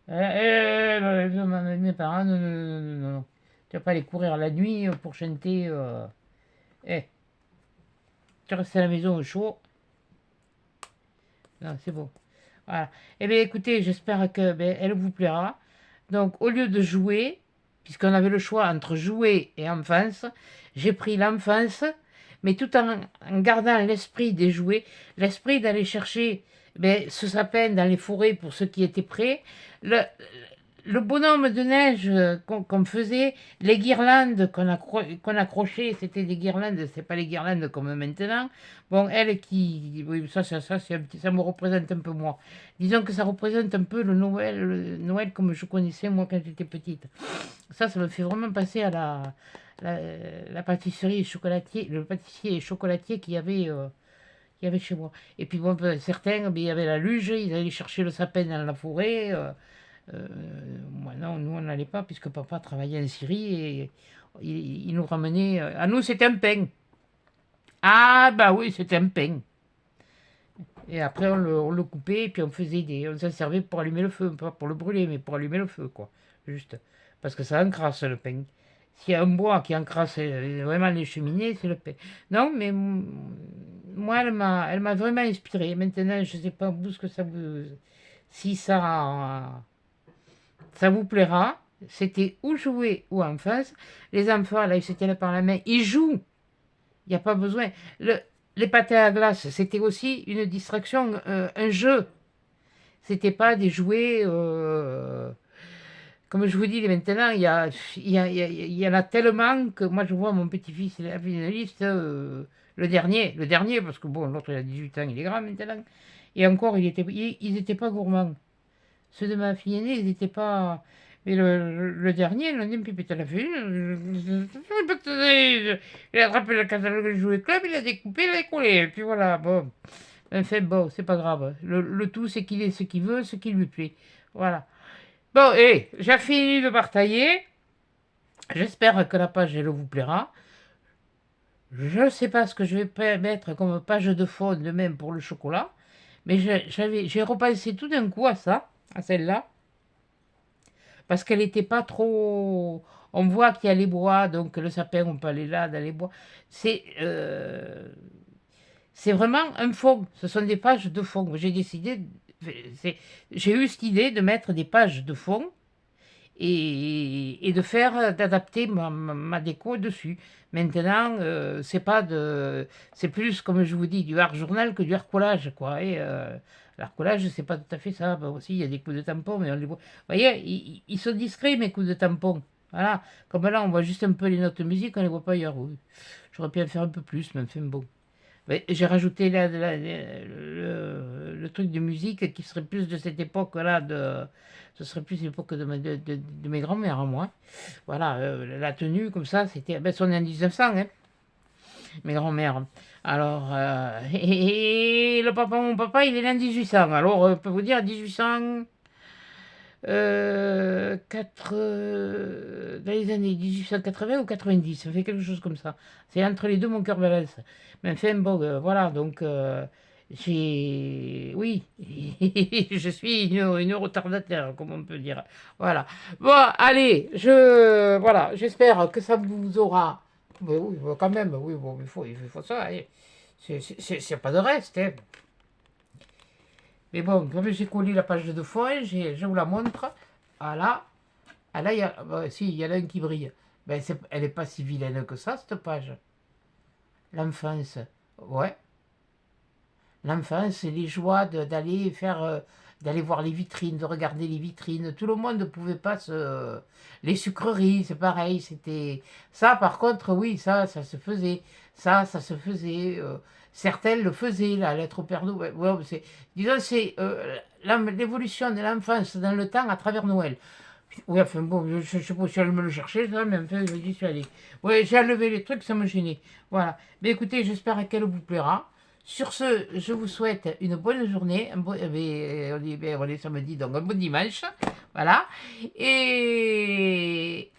Mes parents, non, non, non, non, non, non. Tu vas pas aller courir la nuit pour chanter. Eh, tu restes à la maison au chaud. Non, c'est bon. Voilà. Eh bien, écoutez, j'espère que elle vous plaira. Donc, au lieu de jouer, puisqu'on avait le choix entre jouer et enfance, j'ai pris l'enfance, mais tout en gardant l'esprit des jouets, l'esprit d'aller chercher ce sapin dans les forêts pour ceux qui étaient prêts, le bonhomme de neige qu'on faisait, les guirlandes qu'on accrochait, c'était des guirlandes, c'est pas les guirlandes comme maintenant. Bon, elle qui, oui, ça me représente un peu moi. Disons que ça représente un peu le Noël comme je connaissais moi quand j'étais petite. Ça me fait vraiment passer à la pâtisserie et chocolatier, le pâtissier et chocolatier qu'il y avait chez moi. Et puis bon, certains, il y avait la luge, ils allaient chercher le sapin dans la forêt. Moi, non, nous on n'allait pas puisque papa travaillait en Syrie et il nous ramenait. À nous, c'était un pain. Ah, bah oui, c'était un pain. Et après, on le coupait et puis on s'en servait pour allumer le feu, pas pour le brûler, mais pour allumer le feu, quoi. Juste. Parce que ça encrasse le pain. S'il y a un bois qui encrasse vraiment les cheminées, c'est le pain. Non, mais moi, elle m'a vraiment inspirée. Maintenant, je ne sais pas vous ce que ça vous, si ça vous plaira. C'était ou jouer ou en face. Les enfants, là, ils se tiennent par la main, ils jouent. Il n'y a pas besoin. Les pâtés à glace, c'était aussi une distraction, un jeu. C'était pas des jouets. Comme je vous dis, maintenant, il y en a tellement que moi, je vois mon petit-fils, il a fait une liste, le dernier, parce que bon, l'autre, il a 18 ans, il est grand maintenant. Et encore, ils étaient pas gourmands. Ceux de ma fille aînée, ils n'étaient pas. Mais le dernier, il a dit, putain, la fait une. Il a attrapé le catalogue du jouet club, il a découpé, il a collé. Et puis voilà, bon. Enfin, bon, c'est pas grave. Le tout, c'est qu'il ait ce qu'il veut, ce qui lui plaît. Voilà. Bon, et j'ai fini de batailler. J'espère que la page, elle vous plaira. Je ne sais pas ce que je vais mettre comme page de fond de même pour le chocolat. Mais j'ai repensé tout d'un coup à ça, à celle-là. Parce qu'elle n'était pas trop. On voit qu'il y a les bois, donc le sapin, on peut aller là, dans les bois. C'est vraiment un fond. Ce sont des pages de fond. J'ai eu cette idée de mettre des pages de fond et de faire, d'adapter ma déco dessus. Maintenant, c'est plus, comme je vous dis, du art journal que du art collage, quoi. Et l'art collage, c'est pas tout à fait ça. Bon, aussi, il y a des coups de tampon, mais on les voit. Vous voyez, ils sont discrets, mes coups de tampon. Voilà. Comme là, on voit juste un peu les notes de musique, on les voit pas ailleurs. Oui. J'aurais pu en faire un peu plus, mais enfin bon. Ouais, j'ai rajouté le truc de musique qui serait plus de cette époque-là, ce serait plus l'époque de mes grands-mères, à moi. Voilà, la tenue comme ça, c'était. Ben, on est en 1900, hein, mes grands-mères. Alors, et mon papa, il est né en 1800. Alors, je peux vous dire, 1800. Dans les années 1880 ou 90, ça fait quelque chose comme ça. C'est entre les deux mon cœur balance. Mais enfin, bon, voilà, donc Oui, je suis une retardataire, comme on peut dire. Voilà. Bon, allez, Voilà, j'espère que ça vous aura. Mais oui, quand même, oui, bon, il faut ça. Hein. C'est pas de reste, hein. Mais bon, comme j'ai collé la page de fond, je vous la montre. Voilà. Ah là, si, il y en a un qui brille. Ben, elle n'est pas si vilaine que ça, cette page. L'enfance. Ouais. L'enfance, les joies d'aller d'aller voir les vitrines, de regarder les vitrines. Tout le monde ne pouvait pas se. Les sucreries, c'est pareil. C'était. Ça, par contre, oui, ça se faisait. Ça se faisait. Certaines le faisaient, la lettre au Père Noël. Ouais, disons, c'est l'évolution de l'enfance dans le temps à travers Noël. Oui, enfin bon, je ne sais pas si elle me le chercher, ça, mais enfin, je dis, je suis allé. Ouais, j'ai enlevé les trucs, ça me gênait. Voilà. Mais écoutez, j'espère qu'elle vous plaira. Sur ce, je vous souhaite une bonne journée. On est samedi, donc un bon dimanche. Voilà. Et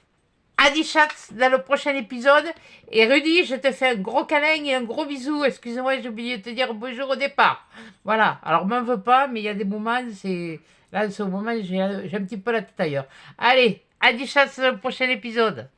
à Dichat dans le prochain épisode. Et Rudy, je te fais un gros câlin et un gros bisou. Excusez-moi, j'ai oublié de te dire bonjour au départ. Voilà. Alors, m'en veux pas, mais il y a des moments, c'est. Là, en ce moment, j'ai un petit peu la tête ailleurs. Allez, à Dichat dans le prochain épisode.